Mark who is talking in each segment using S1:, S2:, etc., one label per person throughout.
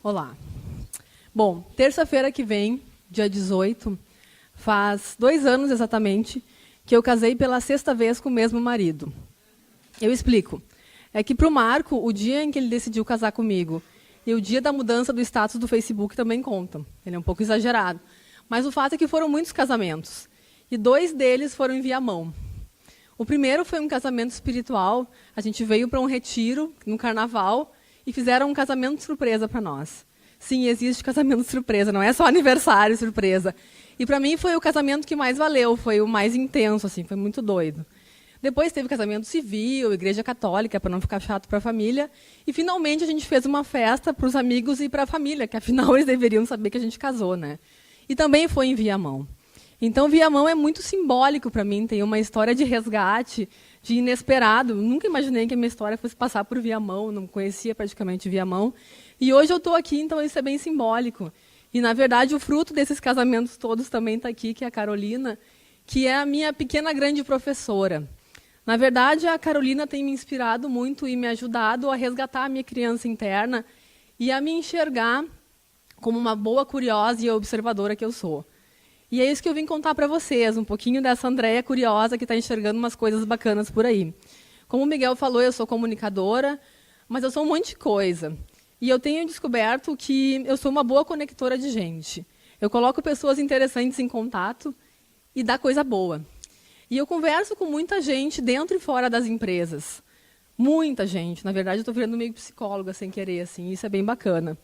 S1: Olá. Bom, terça-feira que vem, dia 18, faz 2 anos exatamente que eu casei pela 6ª vez com o mesmo marido. Eu explico. É que para o Marco, o dia em que ele decidiu casar comigo e o dia da mudança do status do Facebook também contam. Ele é um pouco exagerado. Mas o fato é que foram muitos casamentos. E 2 deles foram em Viamão. O primeiro foi um casamento espiritual. A gente veio para um retiro no carnaval e fizeram um casamento surpresa para nós. Sim, existe casamento surpresa, não é só aniversário surpresa. E para mim foi o casamento que mais valeu, foi o mais intenso, assim, foi muito doido. Depois teve casamento civil, igreja católica, para não ficar chato para a família. E finalmente a gente fez uma festa para os amigos e para a família, que afinal eles deveriam saber que a gente casou, né? E também foi em Viamão. Então Viamão é muito simbólico para mim, tem uma história de resgate, de inesperado. Nunca imaginei que a minha história fosse passar por Viamão, não conhecia praticamente Viamão. E hoje eu estou aqui, então isso é bem simbólico. E, na verdade, o fruto desses casamentos todos também está aqui, que é a Carolina, que é a minha pequena grande professora. Na verdade, a Carolina tem me inspirado muito e me ajudado a resgatar a minha criança interna e a me enxergar como uma boa curiosa e observadora que eu sou. E é isso que eu vim contar para vocês, um pouquinho dessa Andréia curiosa que está enxergando umas coisas bacanas por aí. Como o Miguel falou, eu sou comunicadora, mas eu sou um monte de coisa. E eu tenho descoberto que eu sou uma boa conectora de gente. Eu coloco pessoas interessantes em contato e dá coisa boa. E eu converso com muita gente dentro e fora das empresas. Muita gente. Na verdade, eu estou virando meio psicóloga sem querer, assim. Isso é bem bacana.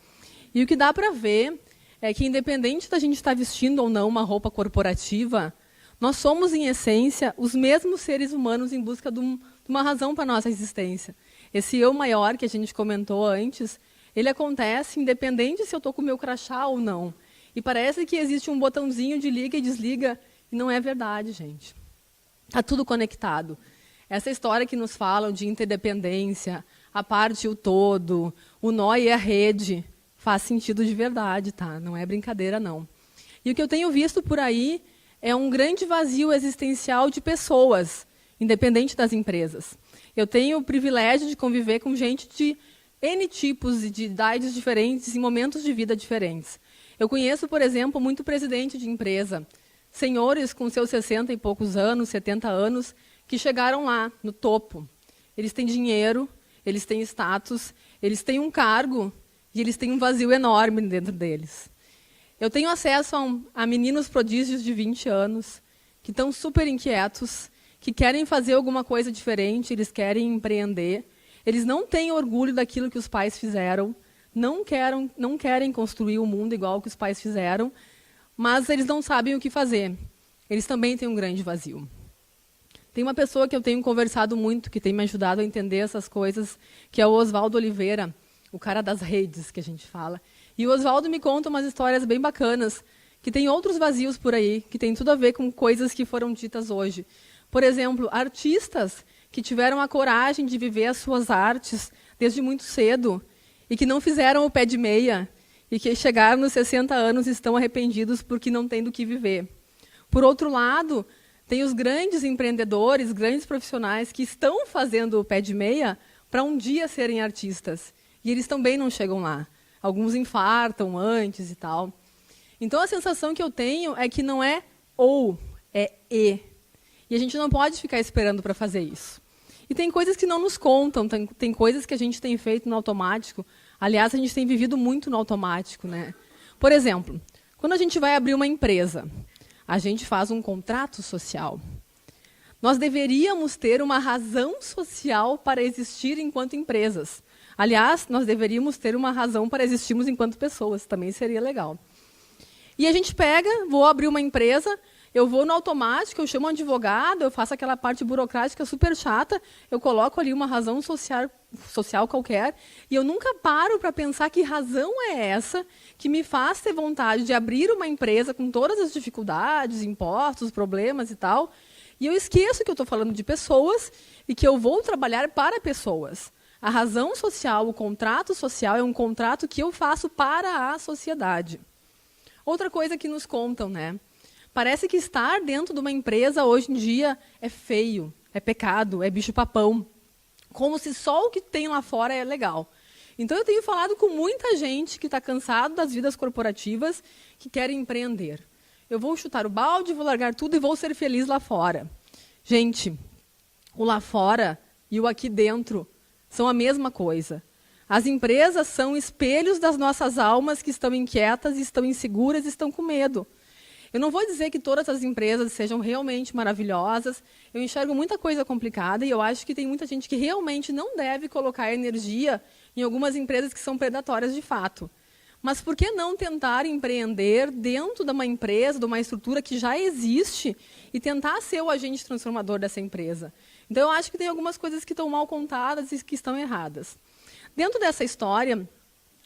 S1: E o que dá para ver é que, independente da gente estar vestindo ou não uma roupa corporativa, nós somos, em essência, os mesmos seres humanos em busca de uma razão para a nossa existência. Esse eu maior que a gente comentou antes, ele acontece independente se eu estou com o meu crachá ou não. E parece que existe um botãozinho de liga e desliga, e não é verdade, gente. Está tudo conectado. Essa história que nos falam de interdependência, a parte e o todo, o nó e a rede, faz sentido de verdade, tá? Não é brincadeira, não. E o que eu tenho visto por aí é um grande vazio existencial de pessoas, independente das empresas. Eu tenho o privilégio de conviver com gente de N tipos e de idades diferentes, em momentos de vida diferentes. Eu conheço, por exemplo, muito presidente de empresa, senhores com seus 60 e poucos anos, 70 anos, que chegaram lá, no topo. Eles têm dinheiro, eles têm status, eles têm um cargo e eles têm um vazio enorme dentro deles. Eu tenho acesso a meninos prodígios de 20 anos, que estão super inquietos, que querem fazer alguma coisa diferente, eles querem empreender. Eles não têm orgulho daquilo que os pais fizeram, não querem construir o mundo igual que os pais fizeram, mas eles não sabem o que fazer. Eles também têm um grande vazio. Tem uma pessoa que eu tenho conversado muito, que tem me ajudado a entender essas coisas, que é o Oswaldo Oliveira, o cara das redes, que a gente fala. E o Oswaldo me conta umas histórias bem bacanas, que tem outros vazios por aí, que tem tudo a ver com coisas que foram ditas hoje. Por exemplo, artistas que tiveram a coragem de viver as suas artes desde muito cedo e que não fizeram o pé de meia e que chegaram nos 60 anos e estão arrependidos porque não têm do que viver. Por outro lado, tem os grandes empreendedores, grandes profissionais que estão fazendo o pé de meia para um dia serem artistas. E eles também não chegam lá. Alguns infartam antes e tal. Então, a sensação que eu tenho é que não é ou, é e. E a gente não pode ficar esperando para fazer isso. E tem coisas que não nos contam, tem coisas que a gente tem feito no automático. Aliás, a gente tem vivido muito no automático, né? Por exemplo, quando a gente vai abrir uma empresa, a gente faz um contrato social. Nós deveríamos ter uma razão social para existir enquanto empresas. Aliás, nós deveríamos ter uma razão para existirmos enquanto pessoas, também seria legal. E a gente pega, vou abrir uma empresa, eu vou no automático, eu chamo um advogado, eu faço aquela parte burocrática super chata, eu coloco ali uma razão social qualquer, e eu nunca paro para pensar que razão é essa que me faz ter vontade de abrir uma empresa com todas as dificuldades, impostos, problemas e tal, e eu esqueço que eu estou falando de pessoas e que eu vou trabalhar para pessoas. A razão social, o contrato social, é um contrato que eu faço para a sociedade. Outra coisa que nos contam, né? Parece que estar dentro de uma empresa hoje em dia é feio, é pecado, é bicho-papão. Como se só o que tem lá fora é legal. Então, eu tenho falado com muita gente que está cansado das vidas corporativas, que querem empreender. Eu vou chutar o balde, vou largar tudo e vou ser feliz lá fora. Gente, o lá fora e o aqui dentro são a mesma coisa. As empresas são espelhos das nossas almas que estão inquietas, estão inseguras, estão com medo. Eu não vou dizer que todas as empresas sejam realmente maravilhosas. Eu enxergo muita coisa complicada e eu acho que tem muita gente que realmente não deve colocar energia em algumas empresas que são predatórias de fato. Mas por que não tentar empreender dentro de uma empresa, de uma estrutura que já existe e tentar ser o agente transformador dessa empresa? Então, eu acho que tem algumas coisas que estão mal contadas e que estão erradas. Dentro dessa história,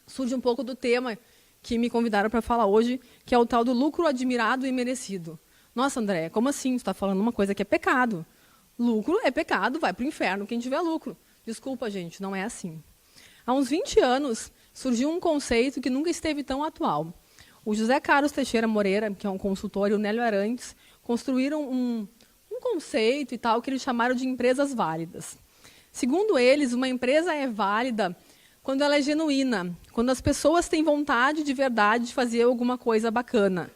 S1: surge um pouco do tema que me convidaram para falar hoje, que é o tal do lucro admirado e merecido. Nossa, André, como assim? Você está falando uma coisa que é pecado. Lucro é pecado, vai para o inferno quem tiver lucro. Desculpa, gente, não é assim. Há uns 20 anos, surgiu um conceito que nunca esteve tão atual. O José Carlos Teixeira Moreira, que é um consultor, e o Nélio Arantes, construíram um conceito e tal que eles chamaram de empresas válidas. Segundo eles, uma empresa é válida quando ela é genuína, quando as pessoas têm vontade de verdade de fazer alguma coisa bacana,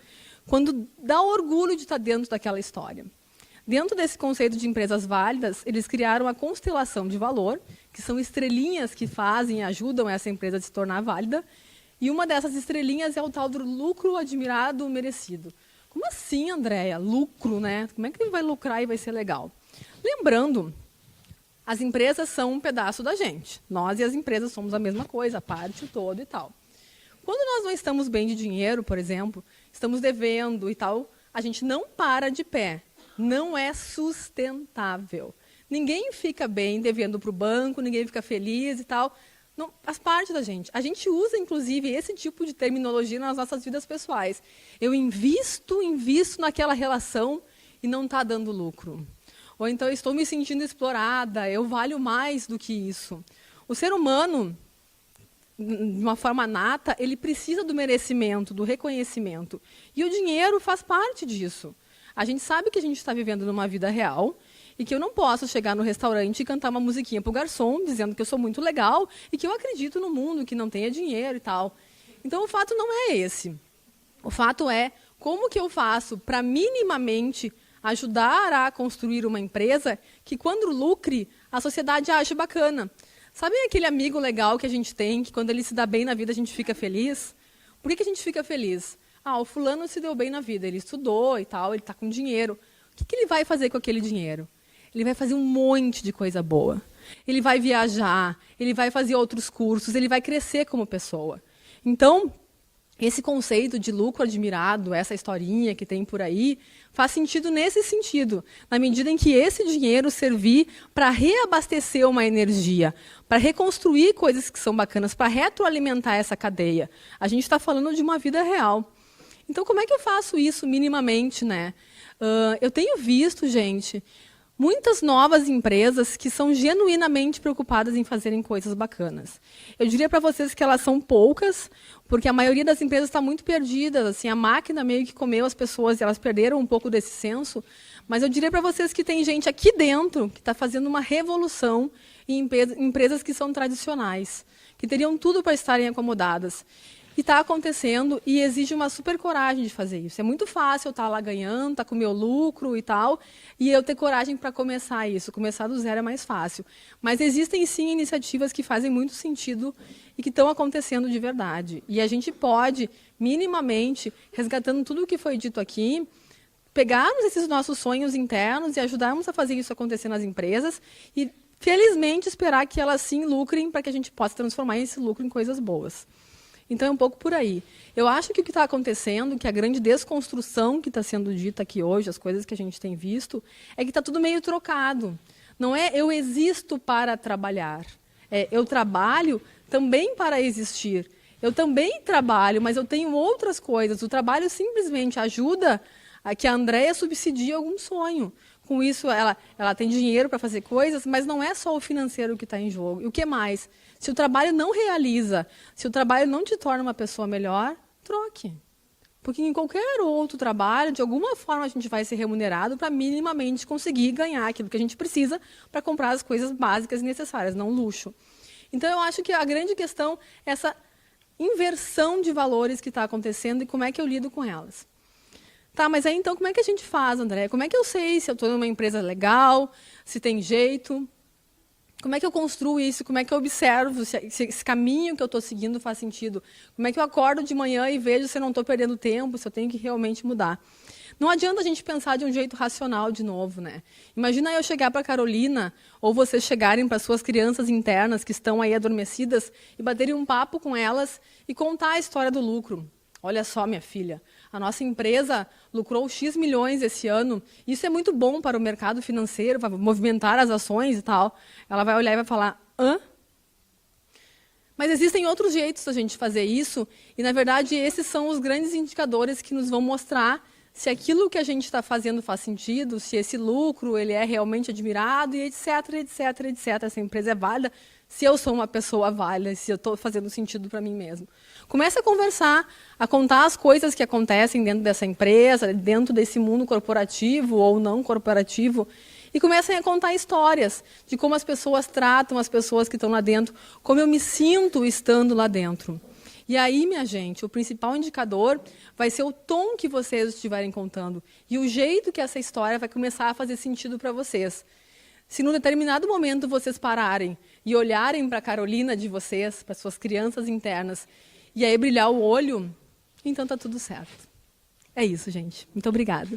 S1: quando dá orgulho de estar dentro daquela história. Dentro desse conceito de empresas válidas, eles criaram a constelação de valor, que são estrelinhas que fazem e ajudam essa empresa a se tornar válida, e uma dessas estrelinhas é o tal do lucro admirado merecido. Como assim, Andréia? Lucro, né? Como é que ele vai lucrar e vai ser legal? Lembrando, as empresas são um pedaço da gente. Nós e as empresas somos a mesma coisa, a parte, o todo e tal. Quando nós não estamos bem de dinheiro, por exemplo, estamos devendo e tal, a gente não para de pé. Não é sustentável. Ninguém fica bem devendo para o banco, ninguém fica feliz e tal. Não, faz parte da gente. A gente usa, inclusive, esse tipo de terminologia nas nossas vidas pessoais. Eu invisto naquela relação e não está dando lucro. Ou então, eu estou me sentindo explorada, eu valho mais do que isso. O ser humano, de uma forma nata, ele precisa do merecimento, do reconhecimento. E o dinheiro faz parte disso. A gente sabe que a gente está vivendo numa vida real e que eu não posso chegar no restaurante e cantar uma musiquinha para o garçom, dizendo que eu sou muito legal e que eu acredito no mundo, que não tenha dinheiro e tal. Então, o fato não é esse. O fato é como que eu faço para minimamente ajudar a construir uma empresa que, quando lucre, a sociedade ache bacana. Sabe aquele amigo legal que a gente tem, que quando ele se dá bem na vida, a gente fica feliz? Por que a gente fica feliz? Ah, o fulano se deu bem na vida, ele estudou e tal, ele está com dinheiro. O que ele vai fazer com aquele dinheiro? Ele vai fazer um monte de coisa boa. Ele vai viajar, ele vai fazer outros cursos, ele vai crescer como pessoa. Então, esse conceito de lucro admirado, essa historinha que tem por aí, faz sentido nesse sentido, na medida em que esse dinheiro servir para reabastecer uma energia, para reconstruir coisas que são bacanas, para retroalimentar essa cadeia. A gente está falando de uma vida real. Então, como é que eu faço isso minimamente, né? Eu tenho visto, gente, muitas novas empresas que são genuinamente preocupadas em fazerem coisas bacanas. Eu diria para vocês que elas são poucas, porque a maioria das empresas está muito perdida. Assim, a máquina meio que comeu as pessoas e elas perderam um pouco desse senso. Mas eu diria para vocês que tem gente aqui dentro que está fazendo uma revolução em empresas que são tradicionais, que teriam tudo para estarem acomodadas. E está acontecendo e exige uma super coragem de fazer isso. É muito fácil eu estar lá ganhando, estar com o meu lucro e tal, e eu ter coragem para começar isso. Começar do zero é mais fácil. Mas existem, sim, iniciativas que fazem muito sentido e que estão acontecendo de verdade. E a gente pode, minimamente, resgatando tudo o que foi dito aqui, pegarmos esses nossos sonhos internos e ajudarmos a fazer isso acontecer nas empresas e, felizmente, esperar que elas, sim, lucrem para que a gente possa transformar esse lucro em coisas boas. Então, é um pouco por aí. Eu acho que o que está acontecendo, que a grande desconstrução que está sendo dita aqui hoje, as coisas que a gente tem visto, é que está tudo meio trocado. Não é eu existo para trabalhar. É eu trabalho também para existir. Eu também trabalho, mas eu tenho outras coisas. O trabalho simplesmente ajuda a que a Andréia subsidie algum sonho. Com isso, ela tem dinheiro para fazer coisas, mas não é só o financeiro que está em jogo. E o que mais? Se o trabalho não realiza, se o trabalho não te torna uma pessoa melhor, troque. Porque em qualquer outro trabalho, de alguma forma, a gente vai ser remunerado para minimamente conseguir ganhar aquilo que a gente precisa para comprar as coisas básicas e necessárias, não luxo. Então, eu acho que a grande questão é essa inversão de valores que está acontecendo e como é que eu lido com elas. Tá, mas aí então como é que a gente faz, André? Como é que eu sei se eu estou numa empresa legal, se tem jeito? Como é que eu construo isso? Como é que eu observo se esse caminho que eu estou seguindo faz sentido? Como é que eu acordo de manhã e vejo se eu não estou perdendo tempo, se eu tenho que realmente mudar? Não adianta a gente pensar de um jeito racional de novo, né? Imagina eu chegar para a Carolina, ou vocês chegarem para suas crianças internas que estão aí adormecidas e baterem um papo com elas e contar a história do lucro. Olha só, minha filha, a nossa empresa lucrou X milhões esse ano. Isso é muito bom para o mercado financeiro, para movimentar as ações e tal. Ela vai olhar e vai falar, hã? Mas existem outros jeitos da gente fazer isso, e, na verdade, esses são os grandes indicadores que nos vão mostrar se aquilo que a gente está fazendo faz sentido, se esse lucro ele é realmente admirado, e etc, etc, etc. Essa empresa é válida, se eu sou uma pessoa válida, se eu estou fazendo sentido para mim mesmo. Comece a conversar, a contar as coisas que acontecem dentro dessa empresa, dentro desse mundo corporativo ou não corporativo, e comecem a contar histórias de como as pessoas tratam as pessoas que estão lá dentro, como eu me sinto estando lá dentro. E aí, minha gente, o principal indicador vai ser o tom que vocês estiverem contando e o jeito que essa história vai começar a fazer sentido para vocês. Se num determinado momento vocês pararem e olharem para a Carolina de vocês, para suas crianças internas, e aí brilhar o olho, então está tudo certo. É isso, gente. Muito obrigada.